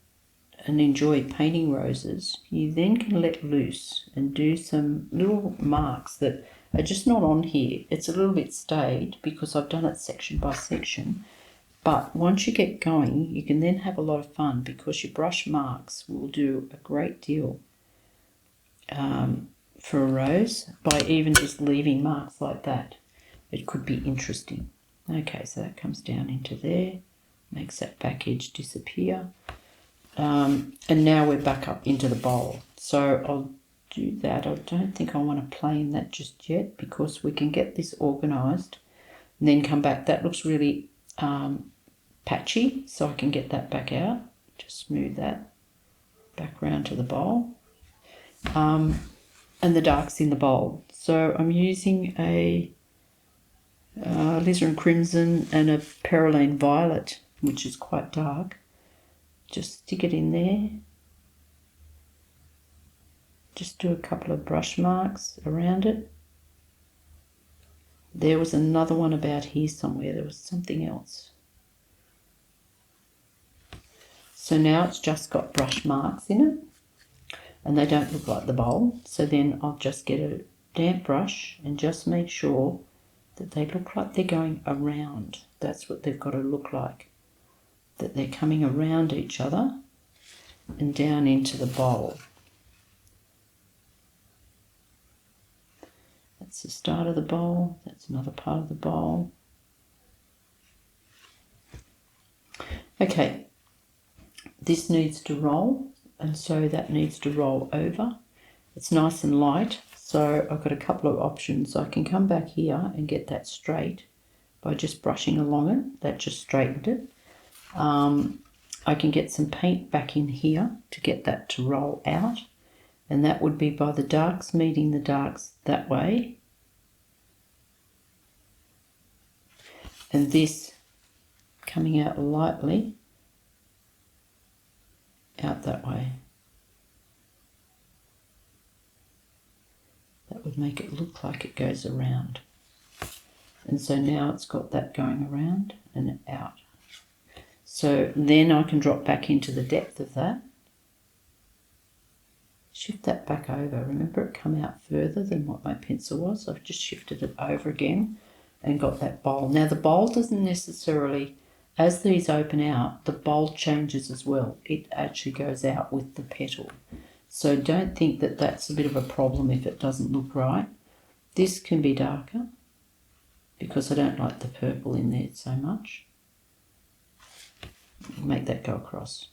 and enjoy painting roses, you then can let loose and do some little marks that are just not on here. It's a little bit stayed because I've done it section by section. But once you get going, you can then have a lot of fun because your brush marks will do a great deal for a rose by even just leaving marks like that. It could be interesting. Okay, so that comes down into there, makes that back edge disappear. And now we're back up into the bowl. So I'll do that. I don't think I want to play in that just yet because we can get this organised and then come back. That looks really patchy, so I can get that back out. Just smooth that back round to the bowl. And the dark's in the bowl. So I'm using a alizarin crimson and a perylene violet, which is quite dark. Just stick it in there. Just do a couple of brush marks around it. There was another one about here somewhere. There was something else. So now it's just got brush marks in it, and they don't look like the bowl. So then I'll just get a damp brush and just make sure that they look like they're going around. That's what they've got to look like, that they're coming around each other and down into the bowl. That's the start of the bowl. That's another part of the bowl. Okay, this needs to roll, and so that needs to roll over. It's nice and light, so I've got a couple of options. I can come back here and get that straight by just brushing along it. That just straightened it. I can get some paint back in here to get that to roll out, and that would be by the darks meeting the darks that way, and this coming out lightly out that way. That would make it look like it goes around. And so now it's got that going around and out. So then I can drop back into the depth of that. Shift that back over. Remember, it come out further than what my pencil was. I've just shifted it over again and got that bowl. Now the bowl doesn't necessarily, as these open out, the bowl changes as well. It actually goes out with the petal. So don't think that that's a bit of a problem if it doesn't look right. This can be darker because I don't like the purple in there so much. Make that go across.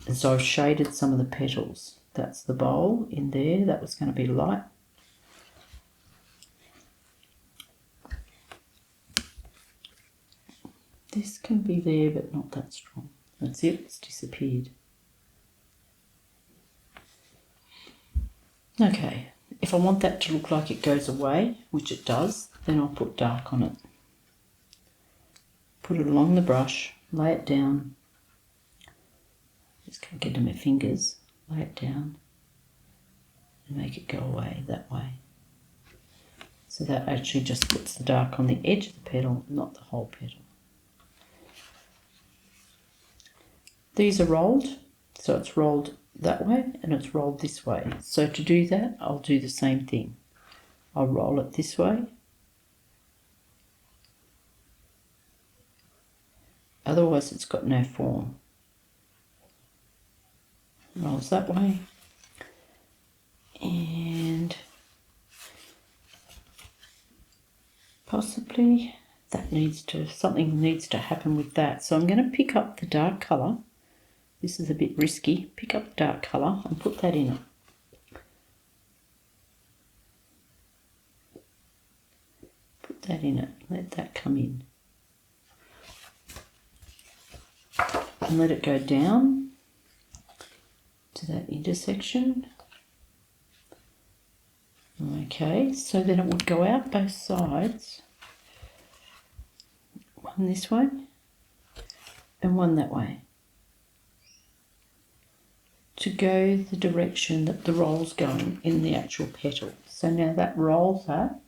And so I've shaded some of the petals. That's the bowl in there. That was going to be light. This can be there, but not that strong. That's it, it's disappeared. Okay, if I want that to look like it goes away, which it does, then I'll put dark on it. Put it along the brush, lay it down. Just can't get to my fingers. Lay it down and make it go away that way. So that actually just puts the dark on the edge of the petal, not the whole petal. These are rolled, so it's rolled that way and it's rolled this way. So to do that, I'll do the same thing. I'll roll it this way. Otherwise it's got no form. Rolls that way. And possibly that something needs to happen with that. So I'm going to pick up the dark colour. This is a bit risky. Pick up the dark colour and put that in it. Put that in it. Let that come in. And let it go down to that intersection. Okay, so then it would go out both sides. One this way and one that way, to go the direction that the roll's going in the actual petal. So now that rolls that,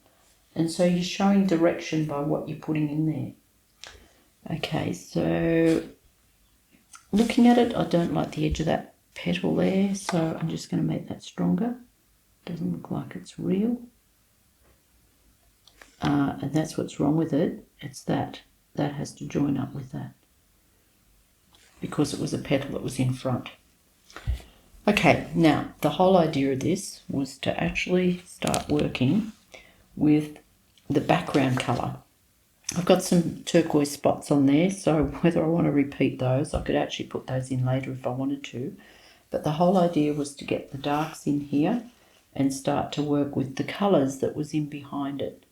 and so you're showing direction by what you're putting in there. Okay, so looking at it, I don't like the edge of that petal there, so I'm just going to make that stronger. Doesn't look like it's real. And that's what's wrong with it. It's that has to join up with that, because it was a petal that was in front. Okay, now the whole idea of this was to actually start working with the background colour. I've got some turquoise spots on there, so whether I want to repeat those, I could actually put those in later if I wanted to. But the whole idea was to get the darks in here and start to work with the colours that was in behind it.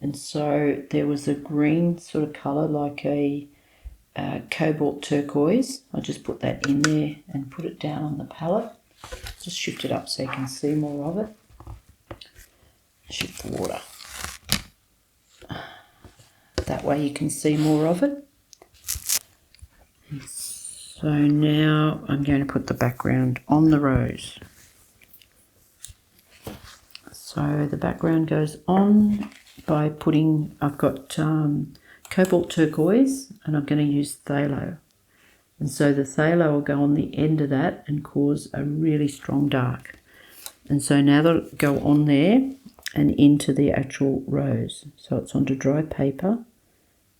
And so there was a green sort of colour, like a cobalt turquoise. I'll just put that in there and put it down on the palette. Just shift it up so you can see more of it. Shift the water. That way you can see more of it. So now I'm going to put the background on the rose. So the background goes on by putting, I've got cobalt turquoise and I'm going to use phthalo. And so the phthalo will go on the end of that and cause a really strong dark. And so now that'll go on there and into the actual rose. So it's onto dry paper.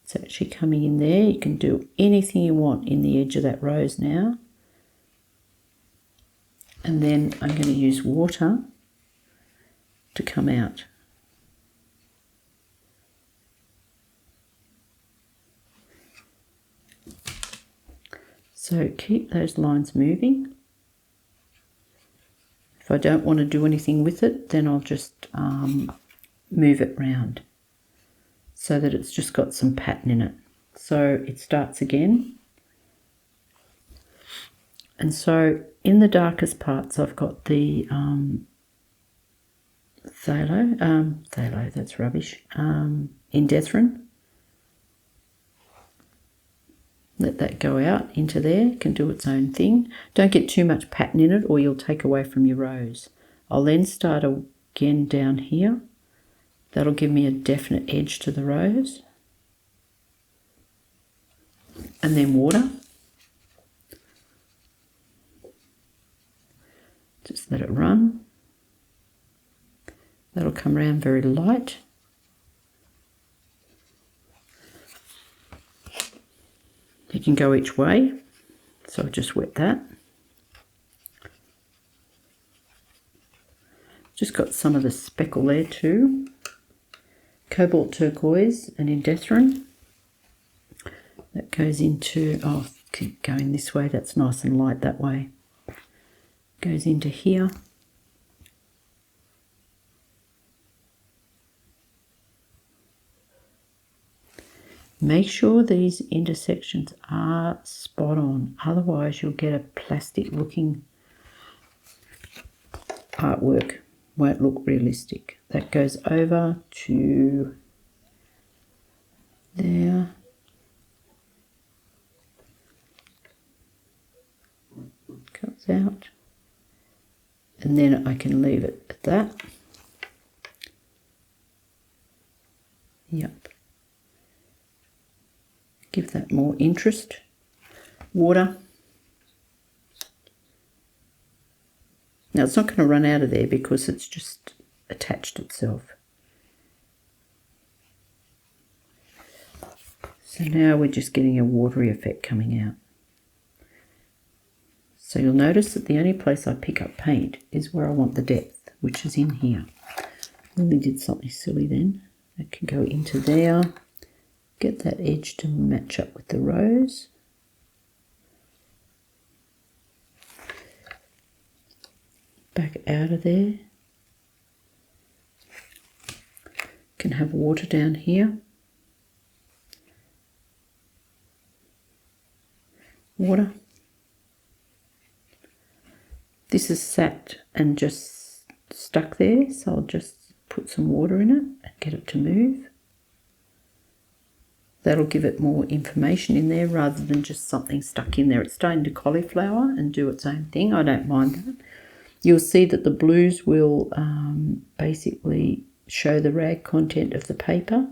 It's actually coming in there. You can do anything you want in the edge of that rose now. And then I'm going to use water to come out. So keep those lines moving. If I don't want to do anything with it, then I'll just move it round so that it's just got some pattern in it. So it starts again. And so in the darkest parts, I've got the phthalo, that's rubbish, indethrin. Let that go out into there, it can do its own thing. Don't get too much pattern in it or you'll take away from your rose. I'll then start again down here. That'll give me a definite edge to the rose. And then water. Just let it run. That'll come around very light. You can go each way, so I'll just wet that. Just got some of the speckle there too. Cobalt turquoise and indethrin. That goes into, oh, keep going this way, that's nice and light that way. Goes into here. Make sure these intersections are spot on, otherwise you'll get a plastic looking artwork. Won't look realistic. That goes over to there. Comes out. And then I can leave it at that. Yep. Give that more interest. Water. Now it's not going to run out of there because it's just attached itself. So now we're just getting a watery effect coming out. So you'll notice that the only place I pick up paint is where I want the depth, which is in here. Really did something silly then. It can go into there. Get that edge to match up with the rose. Back out of there. Can have water down here. Water. This is sat and just stuck there, so I'll just put some water in it and get it to move. That'll give it more information in there rather than just something stuck in there. It's starting to cauliflower and do its own thing. I don't mind that. You'll see that the blues will basically show the rag content of the paper.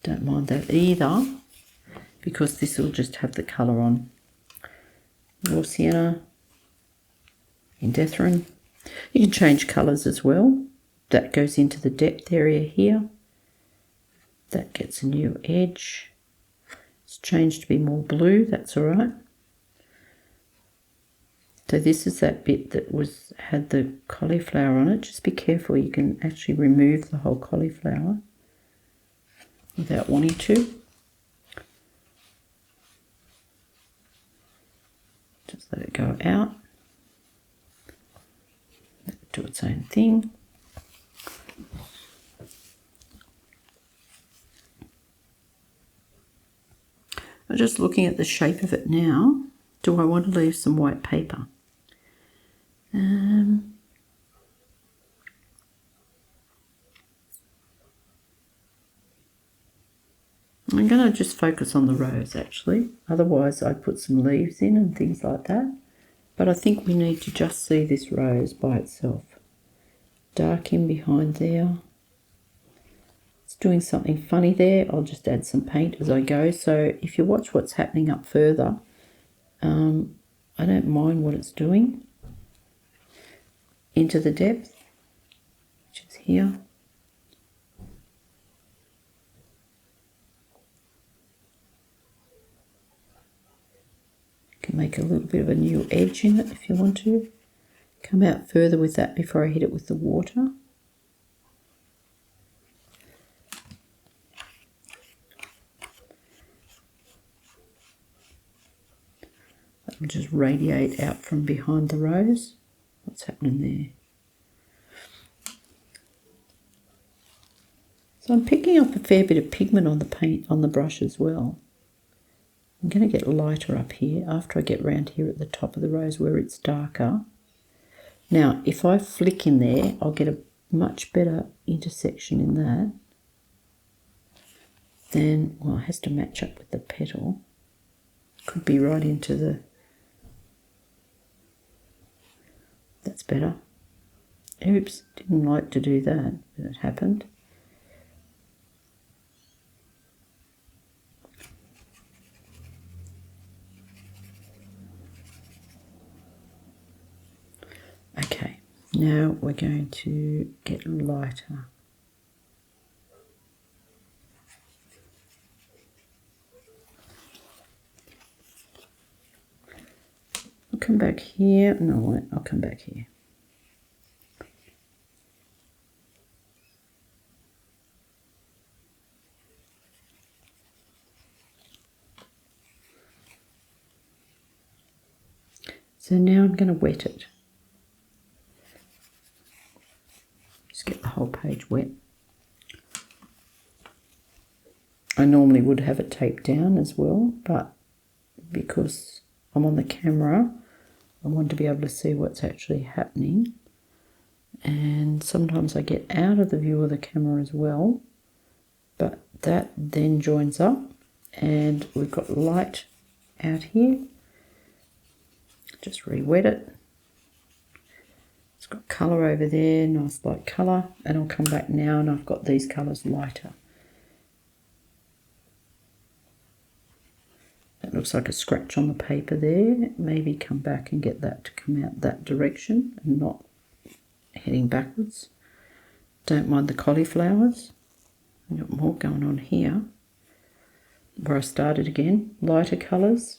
Don't mind that either because this will just have the colour on. Raw sienna, indethrin. You can change colours as well. That goes into the depth area here. That gets a new edge. It's changed to be more blue, that's all right. So this is that bit that had the cauliflower on it. Just be careful, you can actually remove the whole cauliflower without wanting to. Just let it go out. Let it do its own thing. I'm just looking at the shape of it now. Do I want to leave some white paper? I'm going to just focus on the rose actually. Otherwise I'd put some leaves in and things like that. But I think we need to just see this rose by itself. Dark in behind there. It's doing something funny there. I'll just add some paint as I go. So if you watch what's happening up further, I don't mind what it's doing into the depth, which is here. You can make a little bit of a new edge in it if you want to. Come out further with that before I hit it with the water. That will just radiate out from behind the rose. What's happening there? So I'm picking up a fair bit of pigment on the paint on the brush as well. I'm going to get lighter up here after I get round here at the top of the rose where it's darker. Now if I flick in there, I'll get a much better intersection in that. Then, well, it has to match up with the petal. Could be right into the... That's better. Oops, didn't like to do that, but it happened. Okay, now we're going to get lighter. I'll come back here. No, I won't. I'll come back here. So now I'm going to wet it. Just get the whole page wet. I normally would have it taped down as well, but because I'm on the camera, I want to be able to see what's actually happening. And sometimes I get out of the view of the camera as well, but that then joins up and we've got light out here. Just re-wet it. It's got colour over there, nice light colour, and I'll come back now and I've got these colours lighter. That looks like a scratch on the paper there. Maybe come back and get that to come out that direction and not heading backwards. Don't mind the cauliflowers. I've got more going on here where I started again. Lighter colours.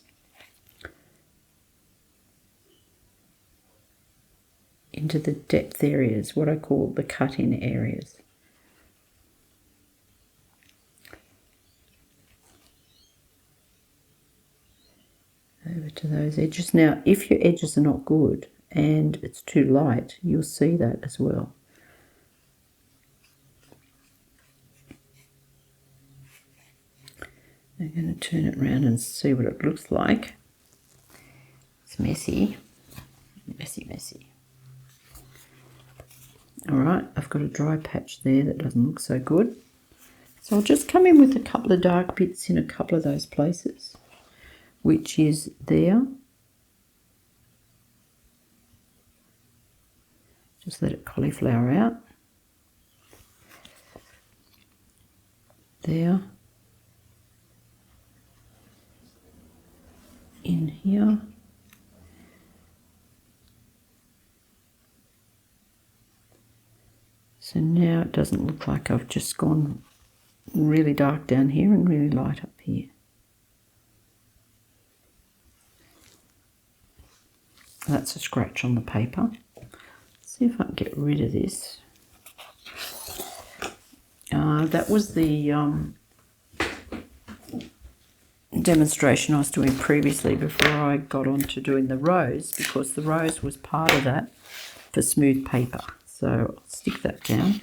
Into the depth areas, what I call the cut-in areas. Over to those edges. Now, if your edges are not good and it's too light, you'll see that as well. I'm going to turn it around and see what it looks like. It's messy. Messy, messy. Alright, I've got a dry patch there that doesn't look so good. So I'll just come in with a couple of dark bits in a couple of those places, which is there. Just let it cauliflower out. There. In here. So now it doesn't look like I've just gone really dark down here and really light up here. That's a scratch on the paper. Let's see if I can get rid of this. That was the demonstration I was doing previously before I got on to doing the rose, because the rose was part of that for smooth paper. So I'll stick that down.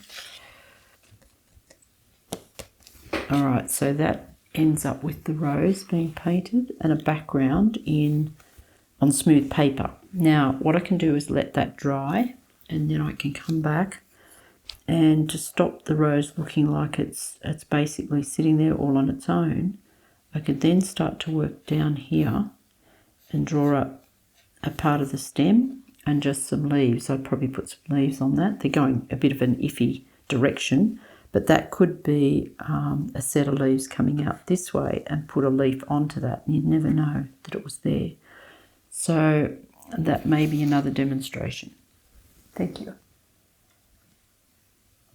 Alright, so that ends up with the rose being painted and a background on smooth paper. Now what I can do is let that dry, and then I can come back, and to stop the rose looking like it's basically sitting there all on its own, I could then start to work down here and draw up a part of the stem and just some leaves. I'd probably put some leaves on that. They're going a bit of an iffy direction, but that could be a set of leaves coming out this way, and put a leaf onto that, and you'd never know that it was there. So that may be another demonstration. Thank you.